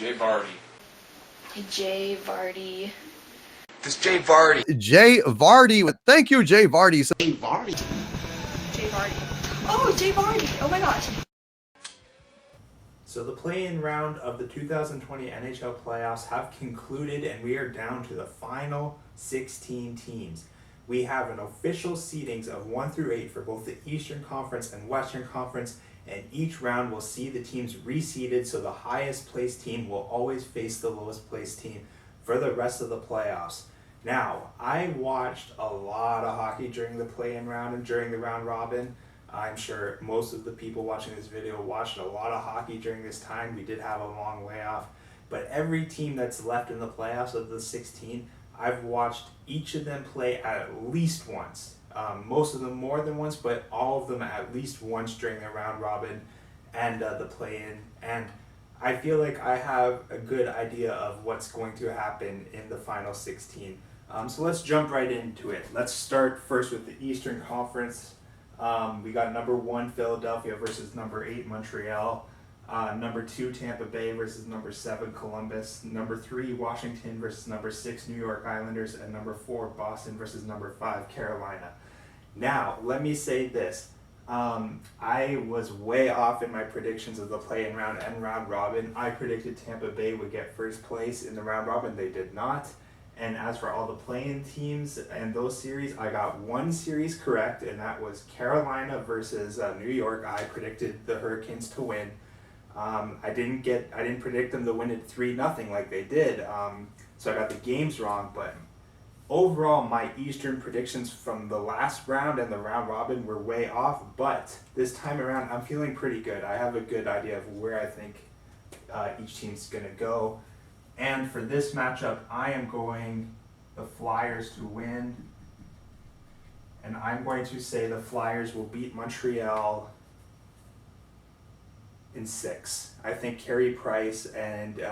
Jay Vardy. Jay Vardy. This Jay Vardy. Jay Vardy. Thank you, Jay Vardy. Jay Vardy. Jay Vardy. Oh, Jay Vardy. Oh my gosh. So the play-in round of the 2020 NHL Playoffs have concluded, and we are down to the final 16 teams. We have an official seedings of 1 through 8 for both the Eastern Conference and Western Conference, and each round will see the teams reseeded, so the highest placed team will always face the lowest placed team for the rest of the playoffs. Now, I watched a lot of hockey during the play-in round and during the round robin. I'm sure most of the people watching this video watched a lot of hockey during this time. We did have a long layoff, but every team that's left in the playoffs of the 16, I've watched each of them play at least once. Most of them more than once, but all of them at least once during the round robin and the play-in. And I feel like I have a good idea of what's going to happen in the final 16. So let's jump right into it. Let's start first with the Eastern Conference. We got number 1 Philadelphia versus number 8 Montreal. Number 2 Tampa Bay versus number 7 Columbus. Number 3 Washington versus number 6 New York Islanders. And number 4 Boston versus number 5 Carolina. Now, let me say this. I was way off in my predictions of the play-in round and round robin. I predicted Tampa Bay would get first place in the round robin. They did not. And as for all the play-in teams and those series, I got one series correct, and that was Carolina versus New York. I predicted the Hurricanes to win. I didn't predict them to win it 3-0 like they did. So I got the games wrong, but overall my Eastern predictions from the last round and the round robin were way off, but this time around I'm feeling pretty good. I have a good idea of where I think each team's going to go. And for this matchup, I am going the Flyers to win. And I'm going to say the Flyers will beat Montreal in 6. I think Carey Price and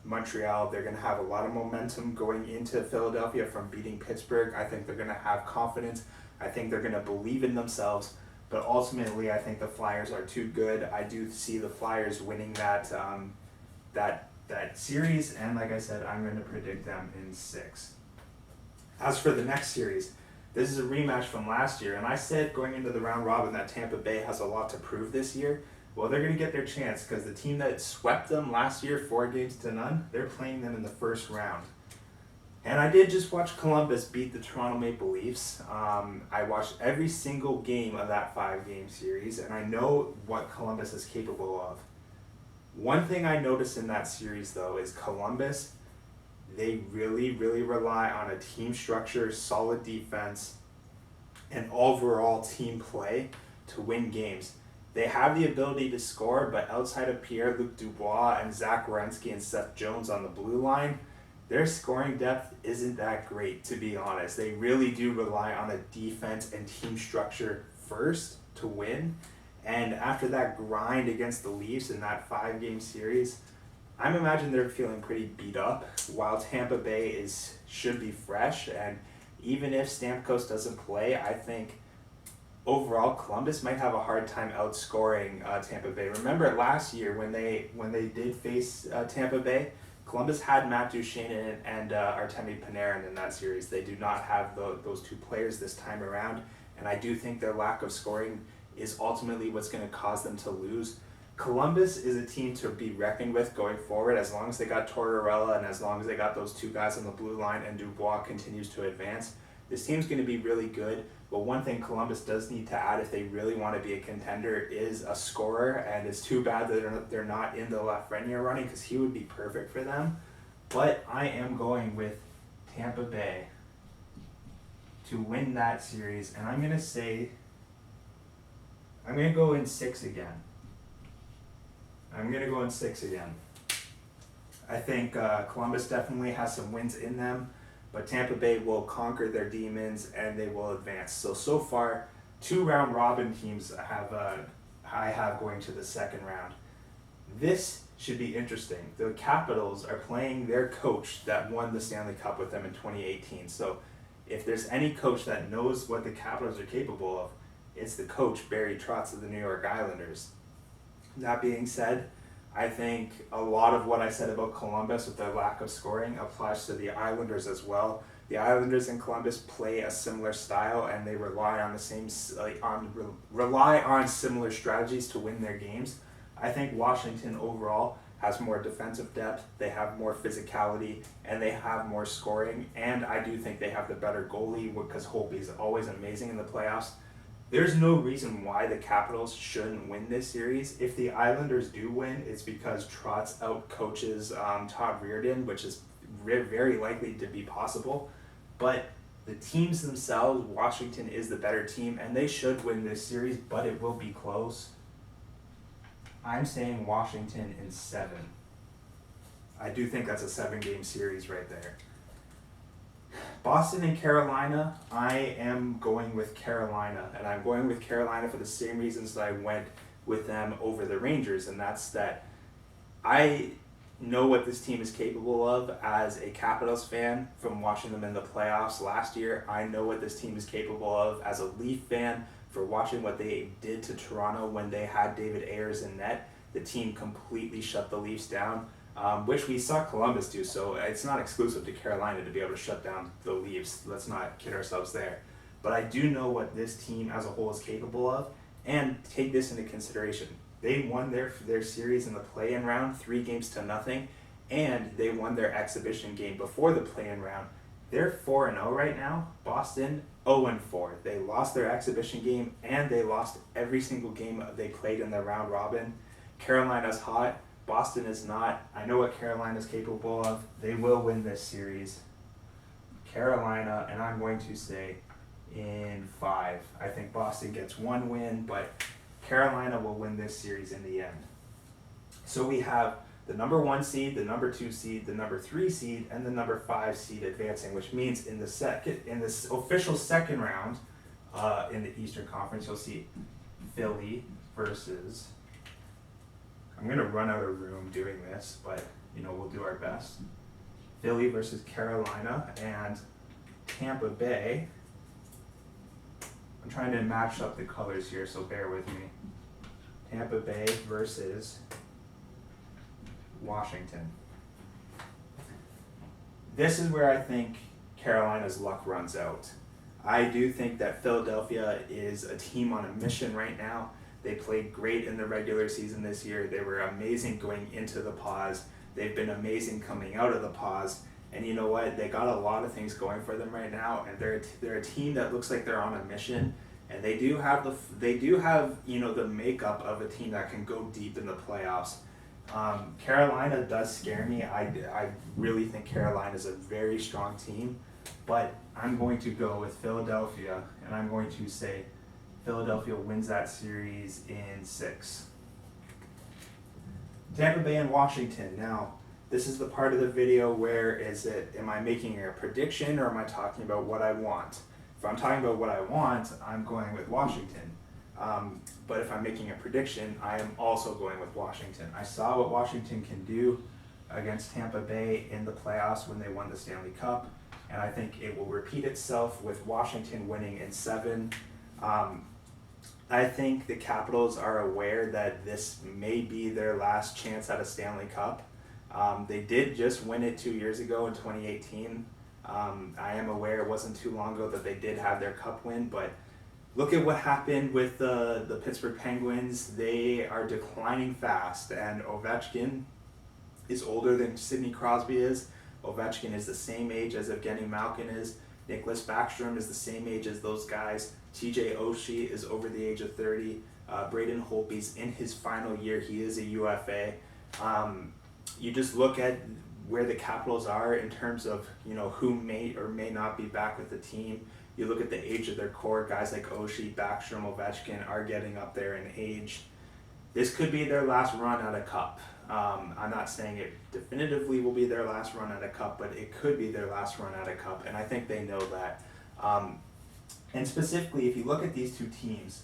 Montreal, they're going to have a lot of momentum going into Philadelphia from beating Pittsburgh. I think they're going to have confidence. I think they're going to believe in themselves. But ultimately, I think the Flyers are too good. I do see the Flyers winning that series, and like I said, I'm going to predict them in 6. As for the next series, this is a rematch from last year, and I said going into the round robin that Tampa Bay has a lot to prove this year. Well, they're going to get their chance because the team that swept them last year 4-0, they're playing them in the first round. And I did just watch Columbus beat the Toronto Maple Leafs. I watched every single game of that 5-game series, and I know what Columbus is capable of. One thing I noticed in that series, though, is Columbus, they really, really rely on a team structure, solid defense, and overall team play to win games. They have the ability to score, but outside of Pierre-Luc Dubois and Zach Werenski and Seth Jones on the blue line, their scoring depth isn't that great, to be honest. They really do rely on a defense and team structure first to win. And after that grind against the Leafs in that 5-game series, I'm imagining they're feeling pretty beat up, while Tampa Bay should be fresh. And even if Stamkos doesn't play, I think overall Columbus might have a hard time outscoring Tampa Bay. Remember last year when they did face Tampa Bay, Columbus had Matt Duchene and Artemi Panarin in that series. They do not have those two players this time around, and I do think their lack of scoring is ultimately what's going to cause them to lose. Columbus is a team to be reckoned with going forward as long as they got Tortorella and as long as they got those two guys on the blue line and Dubois continues to advance. This team's going to be really good, but one thing Columbus does need to add if they really want to be a contender is a scorer, and it's too bad that they're not in the Lafreniere running because he would be perfect for them. But I am going with Tampa Bay to win that series, and I'm going to go in 6 again. I think Columbus definitely has some wins in them, but Tampa Bay will conquer their demons and they will advance. So far, 2 round robin teams I have going to the second round. This should be interesting. The Capitals are playing their coach that won the Stanley Cup with them in 2018. So if there's any coach that knows what the Capitals are capable of, it's the coach, Barry Trotz of the New York Islanders. That being said, I think a lot of what I said about Columbus with their lack of scoring applies to the Islanders as well. The Islanders and Columbus play a similar style, and they rely on rely on similar strategies to win their games. I think Washington overall has more defensive depth, they have more physicality, and they have more scoring. And I do think they have the better goalie because Holtby is always amazing in the playoffs. There's no reason why the Capitals shouldn't win this series. If the Islanders do win, it's because Trotz out-coaches Todd Reirden, which is very likely to be possible. But the teams themselves, Washington is the better team, and they should win this series, but it will be close. I'm saying Washington in 7. I do think that's a 7-game series right there. Boston and Carolina, I am going with Carolina, and I'm going with Carolina for the same reasons that I went with them over the Rangers, and that's that I know what this team is capable of as a Capitals fan from watching them in the playoffs last year. I know what this team is capable of as a Leaf fan for watching what they did to Toronto when they had David Ayers in net. The team completely shut the Leafs down. Which we saw Columbus do, so it's not exclusive to Carolina to be able to shut down the Leafs. Let's not kid ourselves there. But I do know what this team as a whole is capable of, and take this into consideration. They won their series in the play-in round 3-0, and they won their exhibition game before the play-in round. They're 4-0 right now. Boston 0-4. They lost their exhibition game, and they lost every single game they played in the round robin. Carolina's hot. Boston is not. I know what Carolina's capable of. They will win this series. Carolina, and I'm going to say in 5. I think Boston gets 1 win, but Carolina will win this series in the end. So we have the number 1 seed, the number 2 seed, the number 3 seed, and the number 5 seed advancing, which means in this official second round in the Eastern Conference, you'll see Philly versus. I'm going to run out of room doing this, but we'll do our best. Philly versus Carolina and Tampa Bay. I'm trying to match up the colors here, so bear with me. Tampa Bay versus Washington. This is where I think Carolina's luck runs out. I do think that Philadelphia is a team on a mission right now. They played great in the regular season this year. They were amazing going into the pause. They've been amazing coming out of the pause. And you know what? They got a lot of things going for them right now, and they're a team that looks like they're on a mission. And they do have the makeup of a team that can go deep in the playoffs. Carolina does scare me. I really think Carolina is a very strong team, but I'm going to go with Philadelphia, and I'm going to say Philadelphia wins that series in 6. Tampa Bay and Washington. Now, this is the part of the video where am I making a prediction or am I talking about what I want? If I'm talking about what I want, I'm going with Washington. But if I'm making a prediction, I am also going with Washington. I saw what Washington can do against Tampa Bay in the playoffs when they won the Stanley Cup, and I think it will repeat itself with Washington winning in 7. I think the Capitals are aware that this may be their last chance at a Stanley Cup. They did just win it 2 years ago in 2018. I am aware it wasn't too long ago that they did have their cup win, but look at what happened with the Pittsburgh Penguins. They are declining fast, and Ovechkin is older than Sidney Crosby is. Ovechkin is the same age as Evgeny Malkin is. Nicholas Backstrom is the same age as those guys. TJ Oshie is over the age of 30. Braden Holtby's in his final year. He is a UFA. You just look at where the Capitals are in terms of who may or may not be back with the team. You look at the age of their core. Guys like Oshie, Backstrom, Ovechkin are getting up there in age. This could be their last run at a cup. I'm not saying it definitively will be their last run at a cup, but it could be their last run at a cup, and I think they know that. And specifically, if you look at these two teams,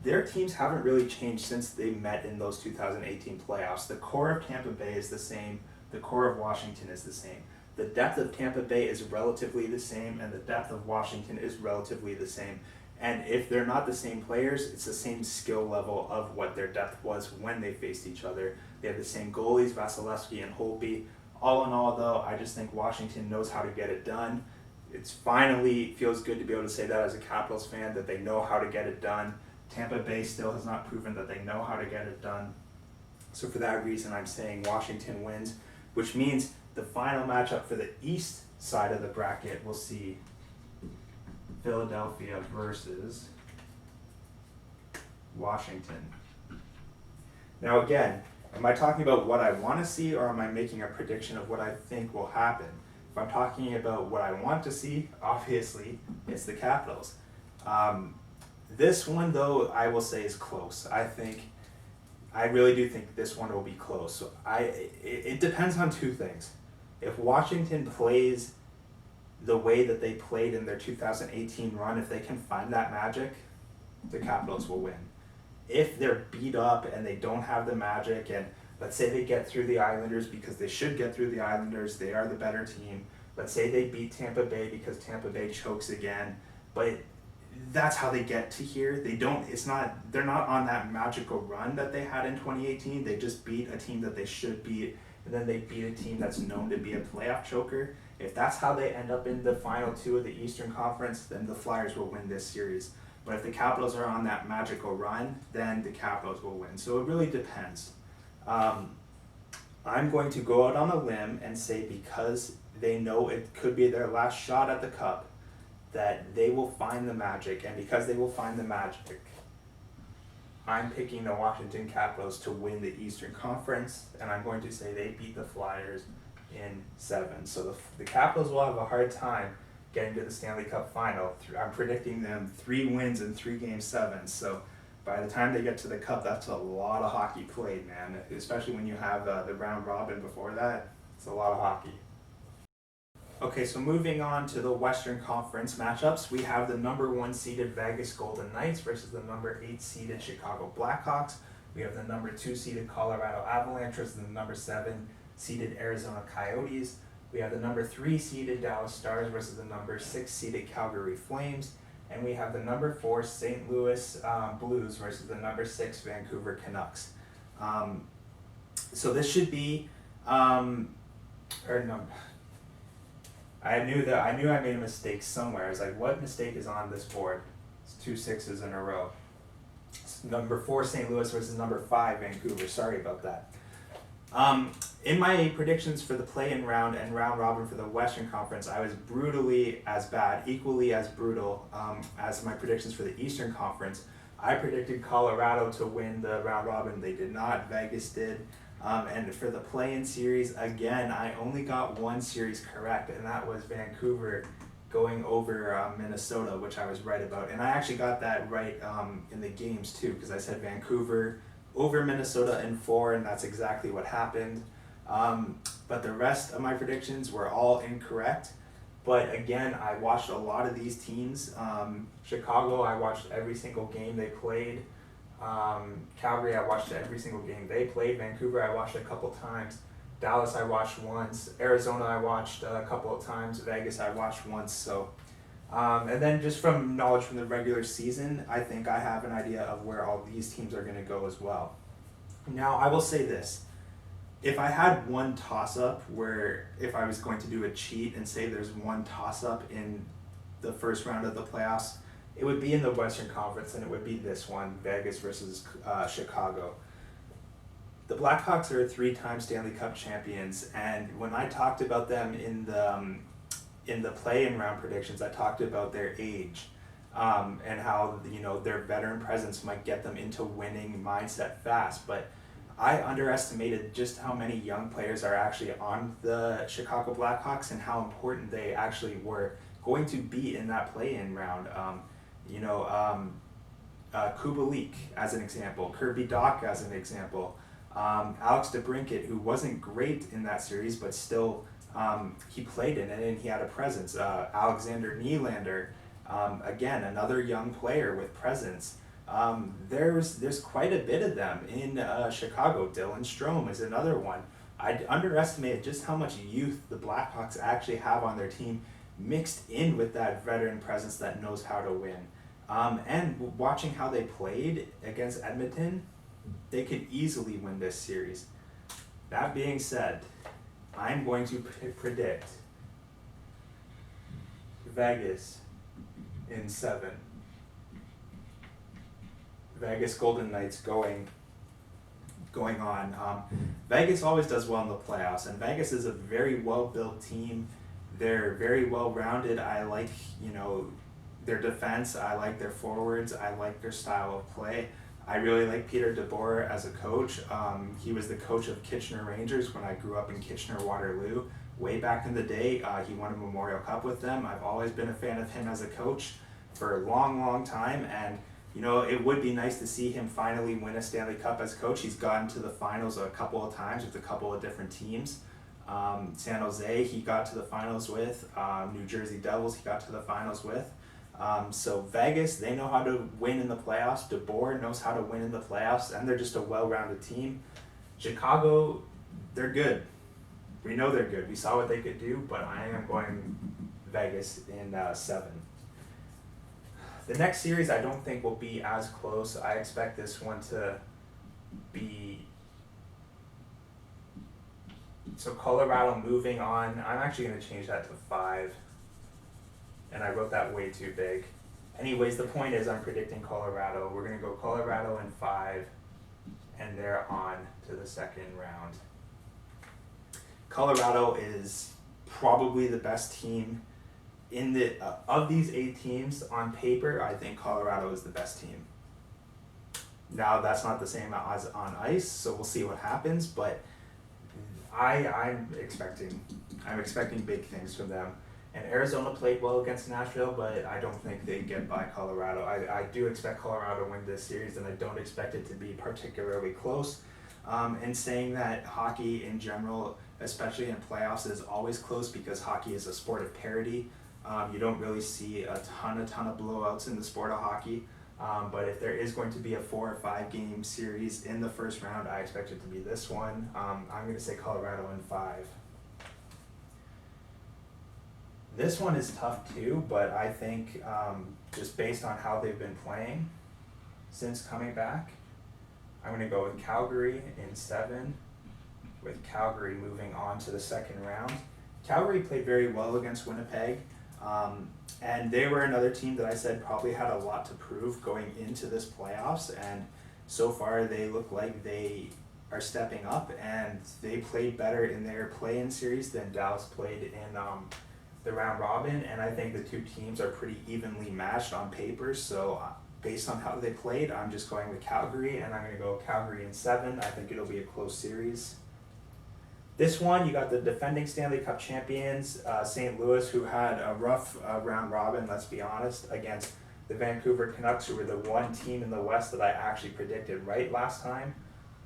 their teams haven't really changed since they met in those 2018 playoffs. The core of Tampa Bay is the same. The core of Washington is the same. The depth of Tampa Bay is relatively the same, and the depth of Washington is relatively the same. And if they're not the same players, it's the same skill level of what their depth was when they faced each other. They have the same goalies, Vasilevsky and Holtby. All in all, though, I just think Washington knows how to get it done. It's finally feels good to be able to say that as a Capitals fan, that they know how to get it done. Tampa Bay still has not proven that they know how to get it done. So for that reason, I'm saying Washington wins, which means the final matchup for the East side of the bracket, we'll see Philadelphia versus Washington. Now again, am I talking about what I want to see, or am I making a prediction of what I think will happen? If I'm talking about what I want to see, obviously it's the Capitals. This one, though, I will say is close. I really do think this one will be close. So it depends on two things. If Washington plays the way that they played in their 2018 run, if they can find that magic, the Capitals will win. If they're beat up and they don't have the magic, and let's say they get through the Islanders because they should get through the Islanders, they are the better team. Let's say they beat Tampa Bay because Tampa Bay chokes again, but that's how they get to here. They're not on that magical run that they had in 2018. They just beat a team that they should beat, and then they beat a team that's known to be a playoff choker. If that's how they end up in the final two of the Eastern Conference, then the Flyers will win this series. But if the Capitals are on that magical run, then the Capitals will win. So it really depends. I'm going to go out on a limb and say, because they know it could be their last shot at the Cup, that they will find the magic. And because they will find the magic, I'm picking the Washington Capitals to win the Eastern Conference, and I'm going to say they beat the Flyers in 7. So the Capitals will have a hard time getting to the Stanley Cup Final. I'm predicting them 3 wins in 3 Game 7. So by the time they get to the Cup, that's a lot of hockey played, man. Especially when you have the round robin before that. It's a lot of hockey. Okay, so moving on to the Western Conference matchups, we have the number 1 seeded Vegas Golden Knights versus the number 8 seeded Chicago Blackhawks. We have the number 2 seeded Colorado Avalanche versus the number 7 seeded Arizona Coyotes. We have the number 3 seeded Dallas Stars versus the number 6 seeded Calgary Flames. And we have the number 4 St. Louis Blues versus the number 6 Vancouver Canucks. So this should be, I knew I made a mistake somewhere. I was like, what mistake is on this board? It's 2 6s in a row. It's number 4 St. Louis versus number 5 Vancouver. Sorry about that. In my predictions for the play-in round and round robin for the Western Conference, I was brutally as bad, equally as brutal as my predictions for the Eastern Conference. I predicted Colorado to win the round robin. They did not. Vegas did. And for the play-in series, again, I only got one series correct, and that was Vancouver going over Minnesota, which I was right about. And I actually got that right in the games too, because I said Vancouver over Minnesota in 4, and that's exactly what happened. But the rest of my predictions were all incorrect. But again, I watched a lot of these teams. Chicago, I watched every single game they played. Calgary, I watched every single game they played. Vancouver, I watched a couple times. Dallas, I watched once. Arizona, I watched a couple of times. Vegas, I watched once. So, and then just from knowledge from the regular season, I think I have an idea of where all these teams are going to go as well. Now, I will say this. If I had one toss-up where if I was going to do a cheat and say there's one toss-up in the first round of the playoffs, it would be in the Western Conference, and it would be this one, Vegas versus Chicago. The Blackhawks are 3-time Stanley Cup champions, and when I talked about them in the play-in round predictions, I talked about their age and how their veteran presence might get them into winning mindset fast. But I underestimated just how many young players are actually on the Chicago Blackhawks and how important they actually were going to be in that play-in round. Kubalik as an example, Kirby Dach as an example, Alex DeBrincat, who wasn't great in that series, but still he played in it and he had a presence. Alexander Nylander, again, another young player with presence. There's quite a bit of them in Chicago. Dylan Strome is another one. I underestimated just how much youth the Blackhawks actually have on their team, mixed in with that veteran presence that knows how to win. And watching how they played against Edmonton, they could easily win this series. That being said, I'm going to predict Vegas in 7. Vegas Golden Knights going on. Vegas always does well in the playoffs, and Vegas is a very well-built team. They're very well-rounded. I like, their defense. I like their forwards. I like their style of play. I really like Peter DeBoer as a coach. He was the coach of Kitchener Rangers when I grew up in Kitchener-Waterloo. Way back in the day, he won a Memorial Cup with them. I've always been a fan of him as a coach for a long, long time, and it would be nice to see him finally win a Stanley Cup as coach. He's gotten to the finals a couple of times with a couple of different teams. San Jose, he got to the finals with. New Jersey Devils, he got to the finals with. So Vegas, they know how to win in the playoffs. DeBoer knows how to win in the playoffs, and they're just a well-rounded team. Chicago, they're good. We know they're good. We saw what they could do, but I am going Vegas in 7. The next series I don't think will be as close. I expect this one to be... So Colorado moving on. I'm actually going to change that to 5. And I wrote that way too big. Anyways, the point is I'm predicting Colorado. We're going to go Colorado in 5, and they're on to the second round. Colorado is probably the best team in the of these 8 teams. On paper, I think Colorado is the best team. Now, that's not the same as on ice, so we'll see what happens, but I'm expecting big things from them. And Arizona played well against Nashville, but I don't think they get by Colorado. I do expect Colorado to win this series, and I don't expect it to be particularly close. And saying that hockey in general, especially in playoffs, is always close because hockey is a sport of parity. You don't really see a ton of blowouts in the sport of hockey. But if there is going to be a 4 or 5 game series in the first round, I expect it to be this one. I'm going to say Colorado in 5. This one is tough too, but I think just based on how they've been playing since coming back, I'm going to go with Calgary in 7, with Calgary moving on to the second round. Calgary played very well against Winnipeg, and they were another team that I said probably had a lot to prove going into this playoffs, and so far they look like they are stepping up, and they played better in their play-in series than Dallas played in the round robin, and I think the two teams are pretty evenly matched on paper, so based on how they played, I'm just going with Calgary, and I'm going to go Calgary in 7. I think it'll be a close series. This one, you got the defending Stanley Cup champions, St. Louis, who had a rough round robin, let's be honest, against the Vancouver Canucks, who were the one team in the West that I actually predicted right last time.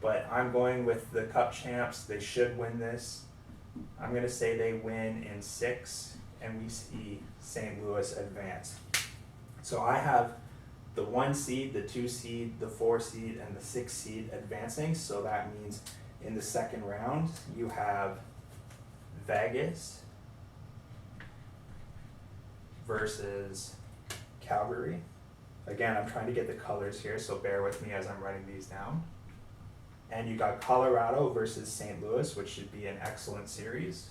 But I'm going with the Cup champs. They should win this. I'm going to say they win in 6, and we see St. Louis advance. So I have the 1 seed, the 2 seed, the 4 seed, and the 6 seed advancing. So that means in the second round, you have Vegas versus Calgary. Again, I'm trying to get the colors here, so bear with me as I'm writing these down. And you got Colorado versus St. Louis, which should be an excellent series.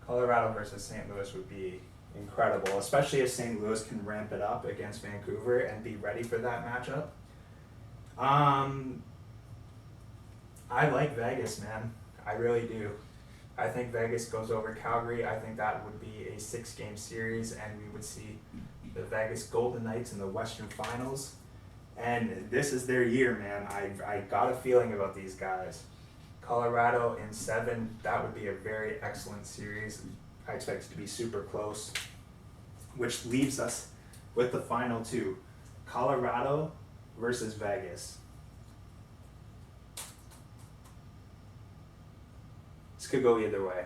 Colorado versus St. Louis would be incredible, especially if St. Louis can ramp it up against Vancouver and be ready for that matchup. I like Vegas, man. I really do. I think Vegas goes over Calgary. I think that would be a 6-game series, and we would see the Vegas Golden Knights in the Western Finals. And this is their year, man. I got a feeling about these guys. Colorado in 7, that would be a very excellent series. I expect it to be super close, which leaves us with the final 2, Colorado versus Vegas. This could go either way.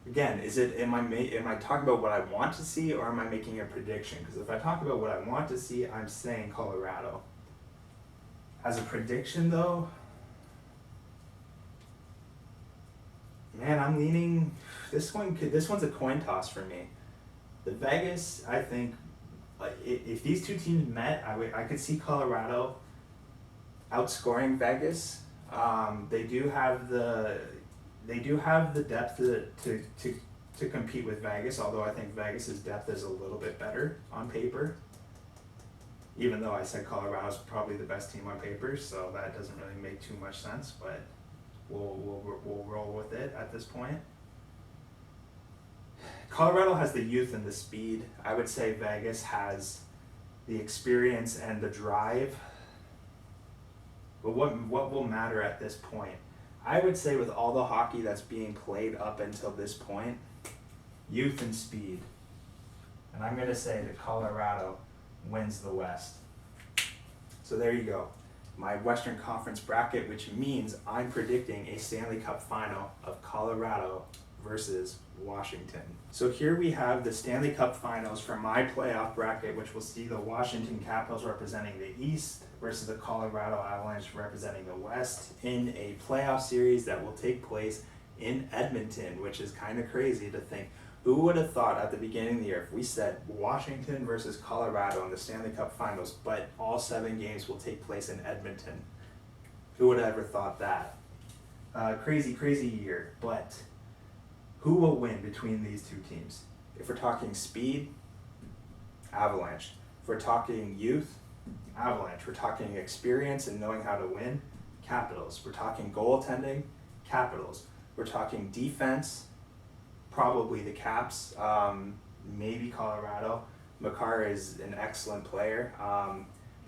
Again, am I talking about what I want to see, or am I making a prediction? Because if I talk about what I want to see, I'm saying Colorado. As a prediction, though, Man, I'm leaning. This one's a coin toss for me. The Vegas, I think, if these two teams met, I could see Colorado outscoring Vegas. They do have the depth to compete with Vegas. Although I think Vegas's depth is a little bit better on paper. Even though I said Colorado's probably the best team on paper, so that doesn't really make too much sense. But we'll roll with it at this point. Colorado has the youth and the speed. I would say Vegas has the experience and the drive. But what will matter at this point? I would say with all the hockey that's being played up until this point, youth and speed. And I'm going to say that Colorado wins the West. So there you go. My Western Conference bracket, which means I'm predicting a Stanley Cup final of Colorado versus Washington. So here we have the Stanley Cup Finals for my playoff bracket, which will see the Washington Capitals representing the East versus the Colorado Avalanche representing the West in a playoff series that will take place in Edmonton, which is kind of crazy to think. Who would have thought at the beginning of the year if we said Washington versus Colorado in the Stanley Cup Finals, but all 7 games will take place in Edmonton? Who would have ever thought that? Crazy year, but who will win between these two teams? If we're talking speed, Avalanche. If we're talking youth, Avalanche. We're talking experience and knowing how to win, Capitals. We're talking goaltending, Capitals. We're talking defense, probably the Caps, maybe Colorado. Makar is an excellent player.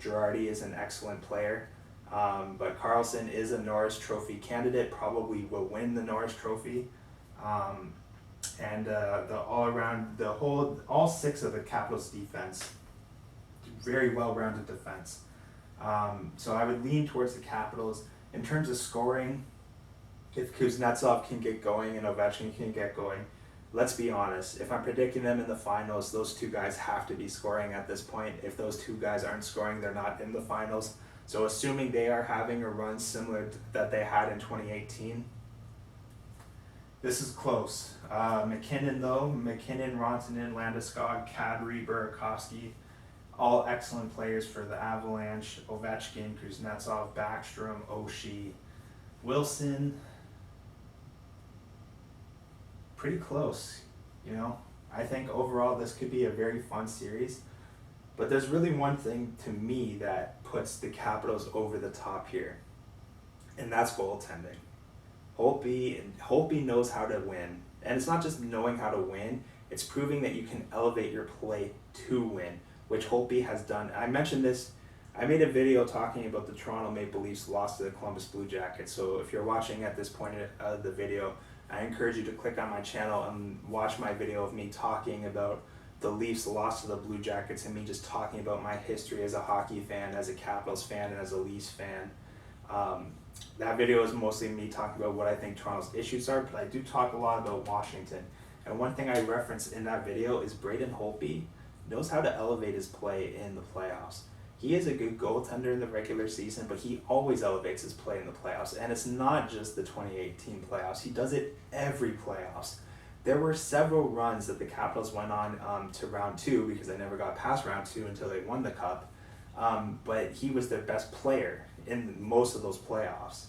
Girardi is an excellent player. But Carlson is a Norris Trophy candidate, probably will win the Norris Trophy. All 6 of the Capitals defense, very well-rounded defense. So I would lean towards the Capitals. In terms of scoring, if Kuznetsov can get going and Ovechkin can get going, let's be honest, if I'm predicting them in the finals, those 2 guys have to be scoring at this point. If those 2 guys aren't scoring, they're not in the finals. So assuming they are having a run similar to that they had in 2018, this is close. McKinnon, Rantanen, Landeskog, Kadri, Burakovsky, all excellent players for the Avalanche. Ovechkin, Kuznetsov, Backstrom, Oshie, Wilson. Pretty close, you know. I think overall this could be a very fun series. But there's really one thing to me that puts the Capitals over the top here, and that's goaltending. Holtby knows how to win. And it's not just knowing how to win, it's proving that you can elevate your play to win, which Holtby has done. I mentioned this, I made a video talking about the Toronto Maple Leafs loss to the Columbus Blue Jackets. So if you're watching at this point of the video, I encourage you to click on my channel and watch my video of me talking about the Leafs loss to the Blue Jackets and me just talking about my history as a hockey fan, as a Capitals fan, and as a Leafs fan. That video is mostly me talking about what I think Toronto's issues are, but I do talk a lot about Washington. And one thing I reference in that video is Braden Holtby knows how to elevate his play in the playoffs. He is a good goaltender in the regular season, but he always elevates his play in the playoffs. And it's not just the 2018 playoffs. He does it every playoffs. There were several runs that the Capitals went on to round 2 because they never got past round 2 until they won the Cup. But he was their best player in most of those playoffs.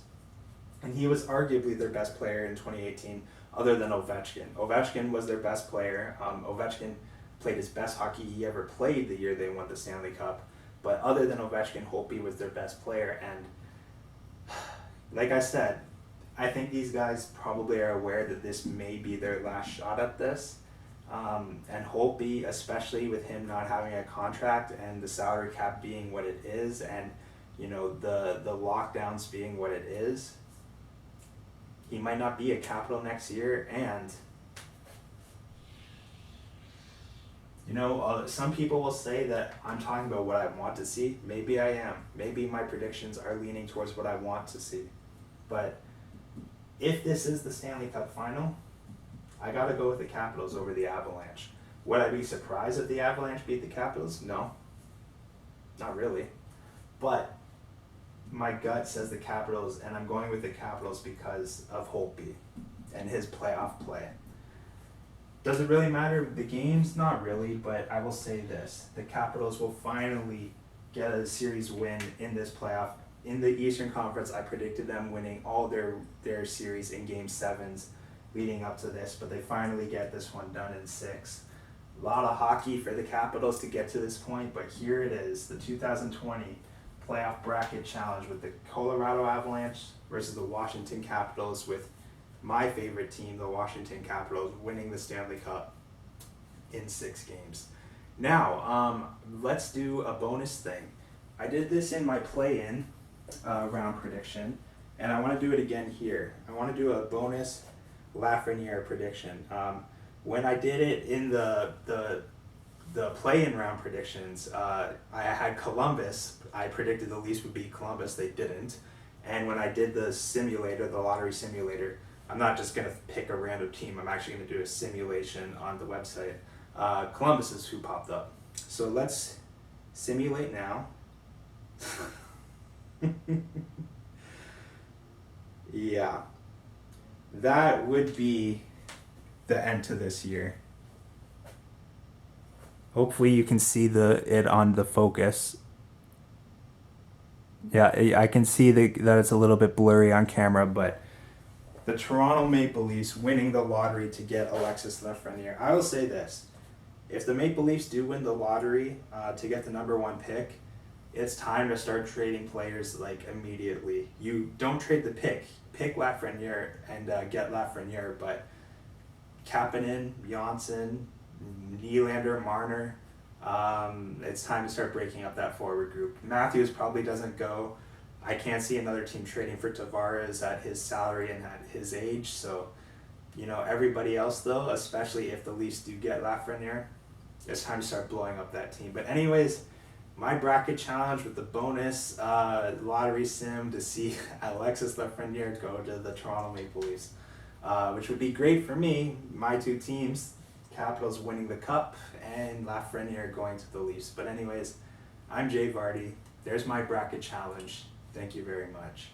And he was arguably their best player in 2018 other than Ovechkin. Ovechkin was their best player. Ovechkin played his best hockey he ever played the year they won the Stanley Cup. But other than Ovechkin, Holtby was their best player. And like I said, I think these guys probably are aware that this may be their last shot at this. And Holtby, especially with him not having a contract and the salary cap being what it is, and you know the lockdowns being what it is, he might not be a Capital next year. And you know, some people will say that I'm talking about what I want to see. Maybe I am. Maybe my predictions are leaning towards what I want to see. But if this is the Stanley Cup final, I gotta go with the Capitals over the Avalanche. Would I be surprised if the Avalanche beat the Capitals? No. Not really. But my gut says the Capitals, and I'm going with the Capitals because of Holtby. and his playoff play. Does it really matter the games? Not really, but I will say this. The Capitals will finally get a series win in this playoff. In the Eastern Conference, I predicted them winning all their series in Game 7s leading up to this, but they finally get this one done in 6. A lot of hockey for the Capitals to get to this point, but here it is, the 2020 playoff bracket challenge with the Colorado Avalanche versus the Washington Capitals, with my favorite team, the Washington Capitals, winning the Stanley Cup in 6 games. Now, let's do a bonus thing. I did this in my play-in round prediction, and I want to do it again here. I want to do a bonus Lafreniere prediction. When I did it in the play-in round predictions, I had Columbus. I predicted the Leafs would beat Columbus. They didn't. And when I did the simulator, the lottery simulator, I'm not just going to pick a random team. I'm actually going to do a simulation on the website. Columbus is who popped up. So let's simulate now. Yeah. That would be the end to this year. Hopefully you can see it on the focus. Yeah, I can see that it's a little bit blurry on camera, but the Toronto Maple Leafs winning the lottery to get Alexis Lafreniere. I will say this. If the Maple Leafs do win the lottery to get the number 1 pick, it's time to start trading players like immediately. You don't trade the pick. Pick Lafreniere and get Lafreniere, but Kapanen, Johnson, Nylander, Marner, it's time to start breaking up that forward group. Matthews probably doesn't go. I can't see another team trading for Tavares at his salary and at his age. So, everybody else though, especially if the Leafs do get Lafreniere, it's time to start blowing up that team. But anyways, my bracket challenge with the bonus lottery sim to see Alexis Lafreniere go to the Toronto Maple Leafs, which would be great for me. My 2 teams, Capitals winning the Cup and Lafreniere going to the Leafs. But anyways, I'm Jay Vardy. There's my bracket challenge. Thank you very much.